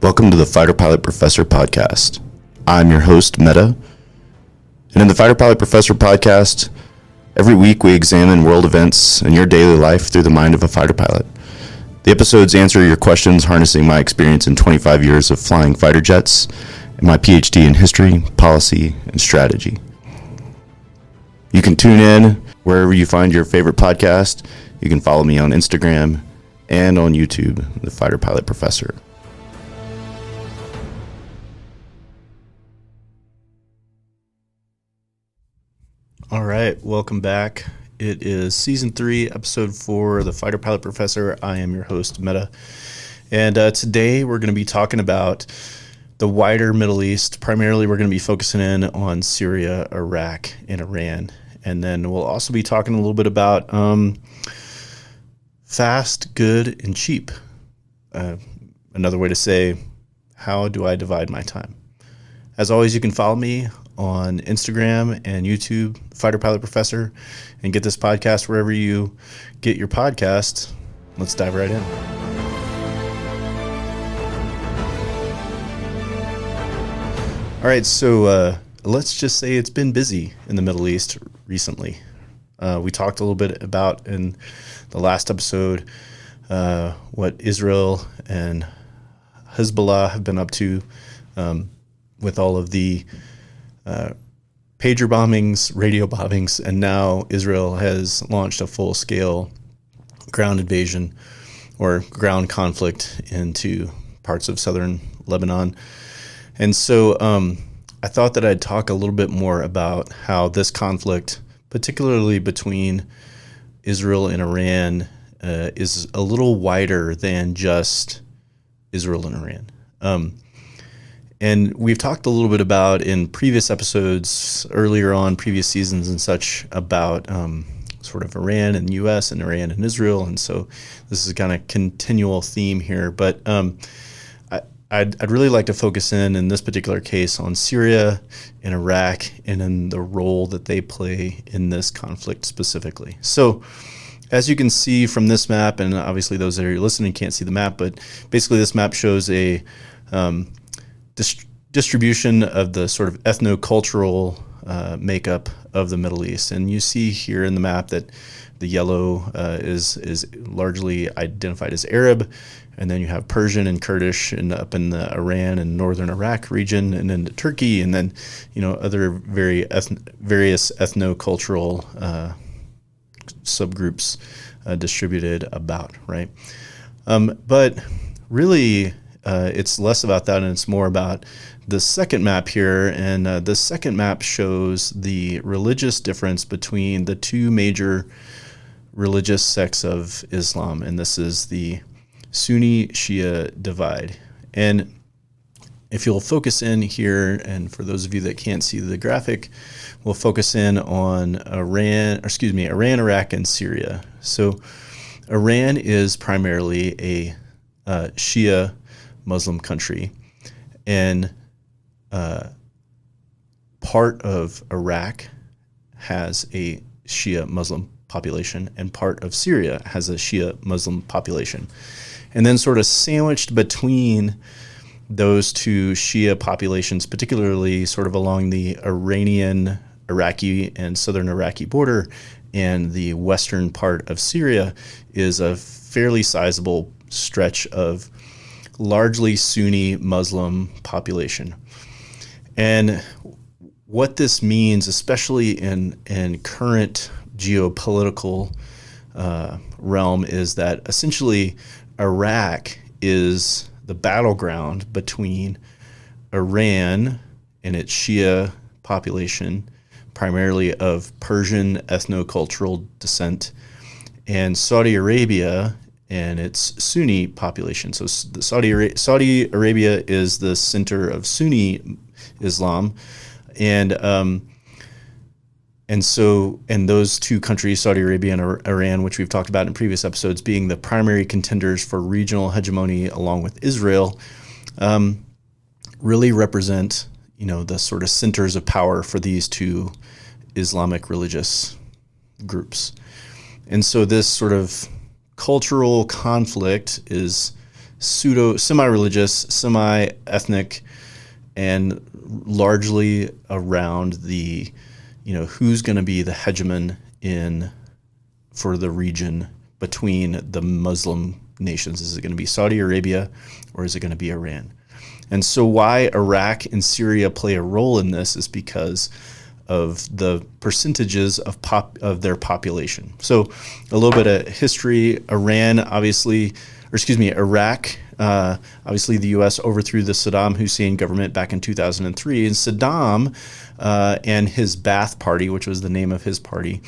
Welcome to the Fighter Pilot Professor podcast. I'm your host, Meta, and in the Fighter Pilot Professor podcast, every week we examine world events and your daily life through the mind of a fighter pilot. The episodes answer your questions harnessing my experience in 25 years of flying fighter jets and my PhD in history, policy, and strategy. You can tune in wherever you find your favorite podcast. You can follow me on Instagram and on YouTube, the Fighter Pilot Professor. All right, welcome back. It is Season 3, Episode 4 of the Fighter Pilot Professor. I am your host, Meta. And today we're going to be talking about the wider Middle East. Primarily, we're going to be focusing in on Syria, Iraq, and Iran. And then we'll also be talking a little bit about fast, good, and cheap. Another way to say, how do I divide my time? As always, you can follow me on Instagram and YouTube, Fighter Pilot Professor, and get this podcast wherever you get your podcasts. Let's dive right in. All right, so let's just say it's been busy in the Middle East recently. We talked a little bit about in the last episode what Israel and Hezbollah have been up to with all of the pager bombings, radio bombings, and now Israel has launched a full-scale ground invasion or ground conflict into parts of southern Lebanon. And so I thought that I'd talk a little bit more about how this conflict, particularly between Israel and Iran, is a little wider than just Israel and Iran. And we've talked a little bit about in previous episodes, earlier on, previous seasons and such, about sort of Iran and the U.S. and Iran and Israel. And so this is kind of continual theme here. But I'd really like to focus in this particular case on Syria and Iraq and in the role that they play in this conflict specifically. So as you can see from this map, and obviously those that are listening can't see the map, but basically this map shows a distribution of the sort of ethno-cultural makeup of the Middle East. And you see here in the map that the yellow is largely identified as Arab, and then you have Persian and Kurdish and up in the Iran and northern Iraq region, and then Turkey, and then other various ethno-cultural subgroups distributed about, right? But really, it's less about that, and it's more about the second map here. And the second map shows the religious difference between the two major religious sects of Islam, and this is the Sunni-Shia divide. And if you'll focus in here, and for those of you that can't see the graphic, we'll focus in on Iran, Iraq, and Syria. So Iran is primarily a Shia Muslim country, and part of Iraq has a Shia Muslim population, and part of Syria has a Shia Muslim population. And then sort of sandwiched between those two Shia populations, particularly sort of along the Iranian, Iraqi, and southern Iraqi border, and the western part of Syria, is a fairly sizable stretch of largely Sunni Muslim population. And what this means, especially in current geopolitical realm, is that essentially Iraq is the battleground between Iran and its Shia population, primarily of Persian ethno-cultural descent, and Saudi Arabia and its Sunni population. So Saudi Arabia is the center of Sunni Islam, and those two countries, Saudi Arabia and Iran, which we've talked about in previous episodes, being the primary contenders for regional hegemony along with Israel, really represent the sort of centers of power for these two Islamic religious groups. And so this sort of cultural conflict is semi-religious, semi-ethnic, and largely around the, who's going to be the hegemon for the region between the Muslim nations. Is it going to be Saudi Arabia or is it going to be Iran? And so why Iraq and Syria play a role in this is because of the percentages of their population. So a little bit of history. Iraq, obviously the U.S. overthrew the Saddam Hussein government back in 2003, and Saddam and his Ba'ath Party, which was the name of his party,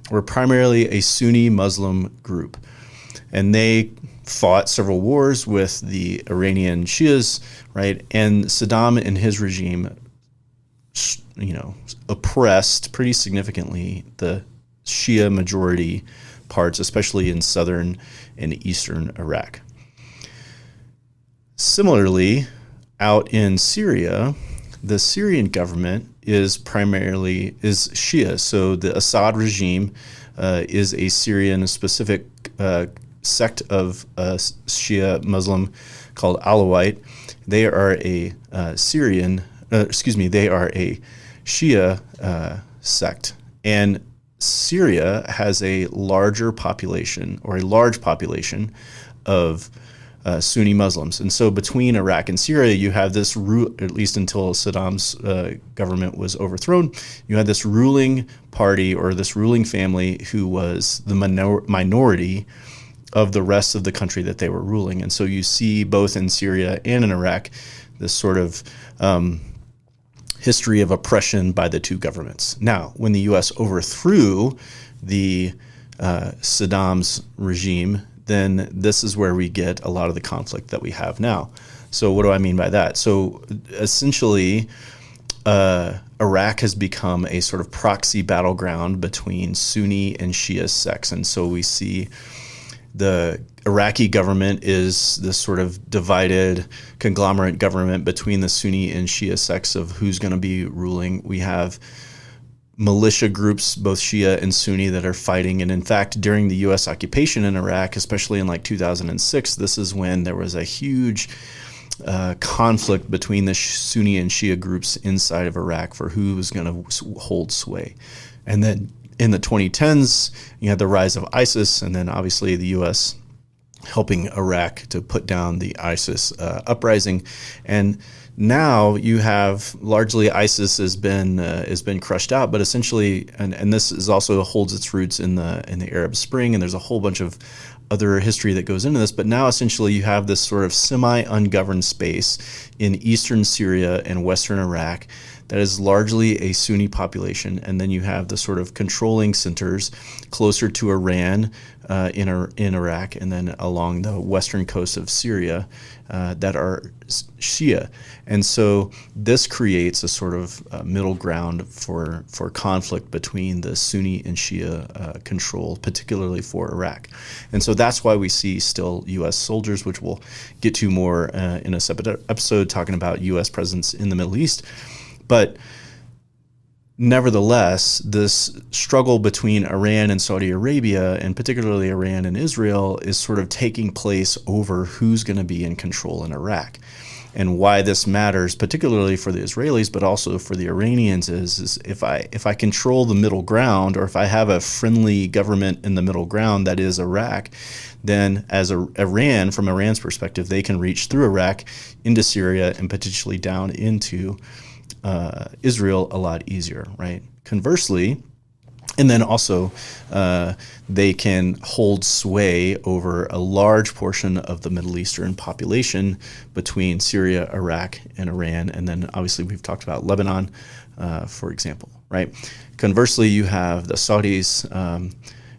were primarily a Sunni Muslim group. And they fought several wars with the Iranian Shias, right? And Saddam and his regime, oppressed pretty significantly the Shia majority parts, especially in southern and eastern Iraq. Similarly, out in Syria, the Syrian government is Shia. So the Assad regime is a Syrian specific sect of Shia Muslim called Alawite. They are a they are a Shia sect, and Syria has a large population of Sunni Muslims. And so between Iraq and Syria, you have this, at least until Saddam's government was overthrown, you had this ruling party or this ruling family who was the minority of the rest of the country that they were ruling. And so you see both in Syria and in Iraq this sort of history of oppression by the two governments. Now, when the U.S. overthrew the Saddam's regime, then this is where we get a lot of the conflict that we have now. So what do I mean by that? So essentially, Iraq has become a sort of proxy battleground between Sunni and Shia sects. And so we see the Iraqi government is this sort of divided conglomerate government between the Sunni and Shia sects of who's going to be ruling. We have militia groups, both Shia and Sunni, that are fighting. And in fact, during the U.S. occupation in Iraq, especially in like 2006, this is when there was a huge conflict between the Sunni and Shia groups inside of Iraq for who was going to hold sway. And then in the 2010s, you had the rise of ISIS, and then obviously the U.S. helping Iraq to put down the ISIS uprising. And now you have largely ISIS has been crushed out, but essentially, and this is also holds its roots in the Arab Spring, and there's a whole bunch of other history that goes into this. But now essentially you have this sort of semi-ungoverned space in eastern Syria and western Iraq that is largely a Sunni population, and then you have the sort of controlling centers closer to Iran in Iraq, and then along the western coast of Syria that are Shia. And so this creates a sort of middle ground for conflict between the Sunni and Shia control, particularly for Iraq. And so that's why we see still U.S. soldiers, which we'll get to more in a separate episode talking about U.S. presence in the Middle East. But nevertheless, this struggle between Iran and Saudi Arabia, and particularly Iran and Israel, is sort of taking place over who's going to be in control in Iraq. And why this matters, particularly for the Israelis, but also for the Iranians, is if I control the middle ground, or if I have a friendly government in the middle ground that is Iraq, then as Iran, from Iran's perspective, they can reach through Iraq into Syria and potentially down into Israel a lot easier, right? Conversely, and then also they can hold sway over a large portion of the Middle Eastern population between Syria, Iraq, and Iran. And then obviously we've talked about Lebanon, for example, right? Conversely, you have the Saudis,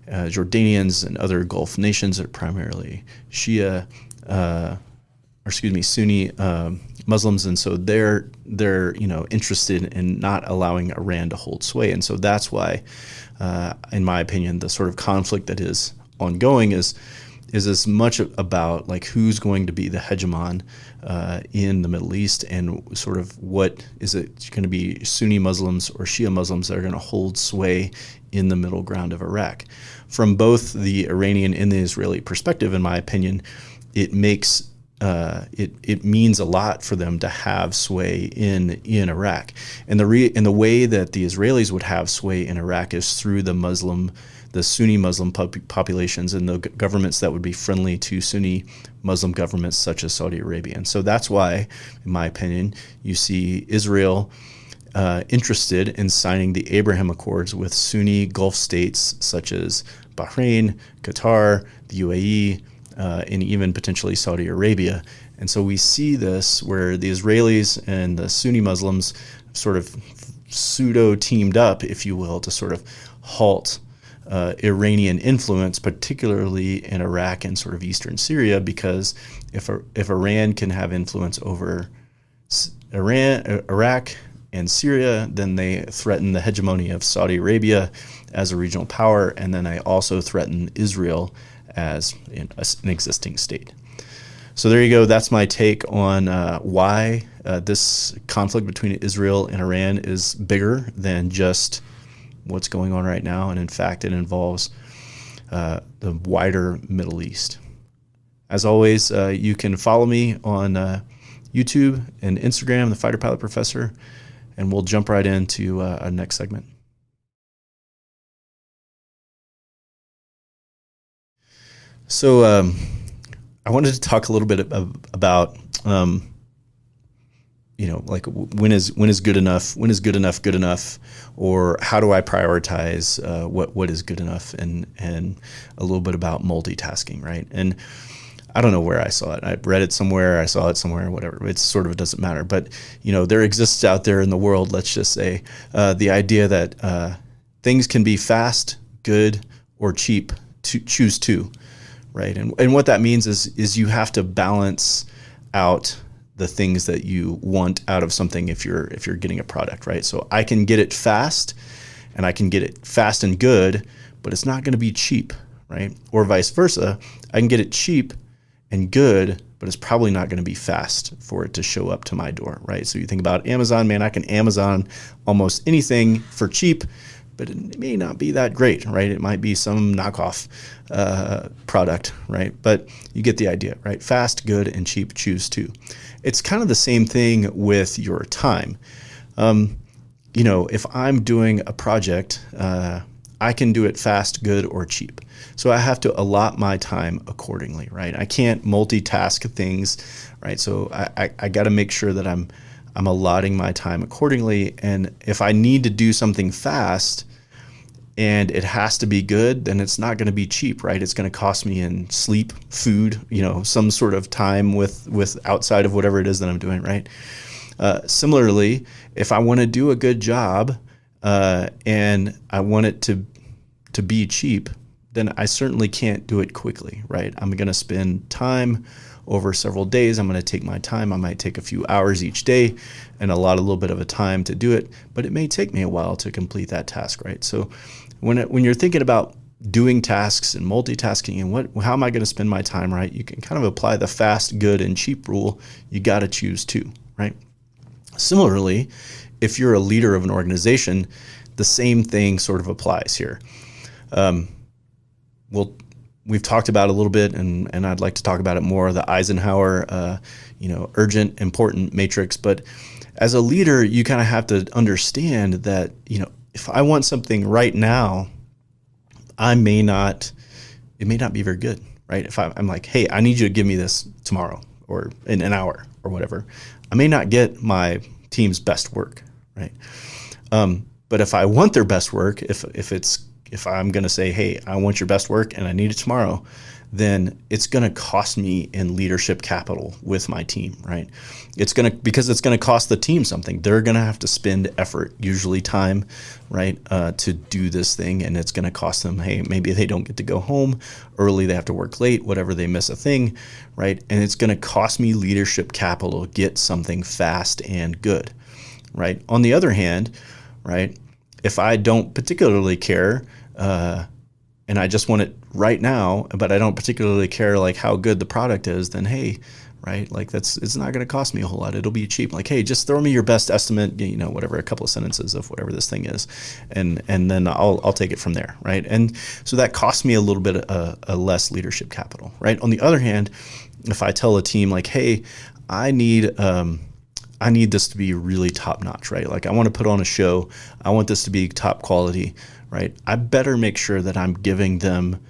Jordanians, and other Gulf nations that are primarily Sunni Muslims, and so they're interested in not allowing Iran to hold sway. And so that's why, in my opinion, the sort of conflict that is ongoing is as much about like who's going to be the hegemon in the Middle East, and sort of what is it going to be, Sunni Muslims or Shia Muslims that are going to hold sway in the middle ground of Iraq. From both the Iranian and the Israeli perspective, in my opinion, it makes it means a lot for them to have sway in Iraq, and the way that the Israelis would have sway in Iraq is through the Sunni Muslim populations and the governments that would be friendly to Sunni Muslim governments such as Saudi Arabia. And so that's why, in my opinion, you see Israel interested in signing the Abraham Accords with Sunni Gulf states such as Bahrain, Qatar, the UAE, and even potentially Saudi Arabia. And so we see this where the Israelis and the Sunni Muslims sort of pseudo teamed up, if you will, to sort of halt Iranian influence, particularly in Iraq and sort of eastern Syria, because if Iran can have influence over Iraq and Syria, then they threaten the hegemony of Saudi Arabia as a regional power, and then they also threaten Israel as an existing state. So there you go. That's my take on why this conflict between Israel and Iran is bigger than just what's going on right now, and in fact, it involves the wider Middle East. As always, you can follow me on YouTube and Instagram, The Fighter Pilot Professor, and we'll jump right into our next segment. So I wanted to talk a little bit about like when is good enough? When is good enough good enough? Or how do I prioritize what is good enough? And a little bit about multitasking, right? And I don't know where I saw it. I read it somewhere. I saw it somewhere. Whatever. It sort of doesn't matter. But there exists out there in the world. Let's just say the idea that things can be fast, good, or cheap. To choose two. Right. And what that means is you have to balance out the things that you want out of something if you're getting a product, right? So I can get it fast and I can get it fast and good, but it's not going to be cheap, right? Or vice versa. I can get it cheap and good, but it's probably not going to be fast for it to show up to my door, right? So you think about Amazon, man, I can Amazon almost anything for cheap, but it may not be that great, right? It might be some knockoff product, right? But you get the idea, right? Fast, good, and cheap, choose two. It's kind of the same thing with your time. If I'm doing a project, I can do it fast, good, or cheap. So I have to allot my time accordingly, right? I can't multitask things, right? So I got to make sure that I'm allotting my time accordingly. And if I need to do something fast, and it has to be good, then it's not going to be cheap, right? It's going to cost me in sleep, food, some sort of time with outside of whatever it is that I'm doing, right? Similarly, if I want to do a good job and I want it to be cheap, then I certainly can't do it quickly, right? I'm going to spend time over several days. I'm going to take my time. I might take a few hours each day and allot a little bit of a time to do it, but it may take me a while to complete that task, right? So when you're thinking about doing tasks and multitasking and how am I going to spend my time, right? You can kind of apply the fast, good, and cheap rule. You got to choose two, right? Similarly, if you're a leader of an organization, the same thing sort of applies here. We've talked about it a little bit, and I'd like to talk about it more, the Eisenhower, urgent, important matrix. But as a leader, you kind of have to understand that, if I want something right now, it may not be very good, right? If I'm like, hey, I need you to give me this tomorrow or in an hour or whatever, I may not get my team's best work, right? But if I want their best work, if I'm going to say, hey, I want your best work and I need it tomorrow, then it's going to cost me in leadership capital with my team, right? Because it's going to cost the team something. They're going to have to spend effort, usually time, right, to do this thing. And it's going to cost them, hey, maybe they don't get to go home early. They have to work late, whatever, they miss a thing, right? And it's going to cost me leadership capital to get something fast and good, right? On the other hand, right, if I don't particularly care, and I just want it right now, but I don't particularly care like how good the product is, then hey, right, like it's not going to cost me a whole lot. It'll be cheap. Like, hey, just throw me your best estimate, whatever, a couple of sentences of whatever this thing is, and then I'll take it from there, right? And so that costs me a little bit less leadership capital, right? On the other hand, if I tell a team like, hey, I need this to be really top notch, right? Like I want to put on a show. I want this to be top quality, right? I better make sure that I'm giving them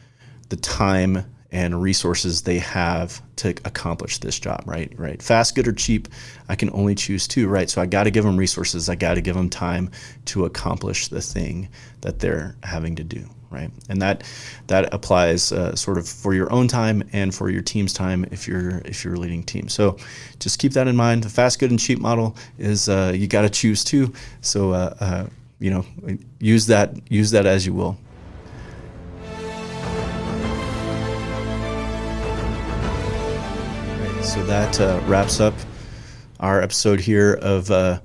the time and resources they have to accomplish this job, right? Right. Fast, good, or cheap, I can only choose two, right? So I got to give them resources. I got to give them time to accomplish the thing that they're having to do, right? And that applies sort of for your own time and for your team's time if you're leading teams. So just keep that in mind. The fast, good, and cheap model is you got to choose two. So use that as you will. So that wraps up our episode here of the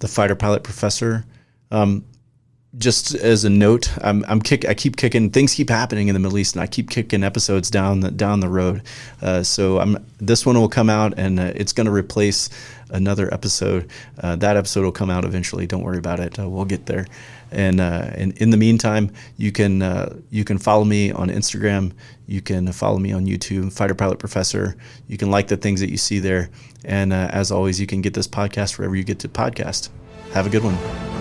Fighter Pilot Professor. Just as a note, I keep kicking. Things keep happening in the Middle East, and I keep kicking episodes down the road. So this one will come out, and it's going to replace another episode. That episode will come out eventually. Don't worry about it. We'll get there. And in the meantime, you can follow me on Instagram. You can follow me on YouTube, Fighter Pilot Professor. You can like the things that you see there. And as always, you can get this podcast wherever you get to podcast. Have a good one.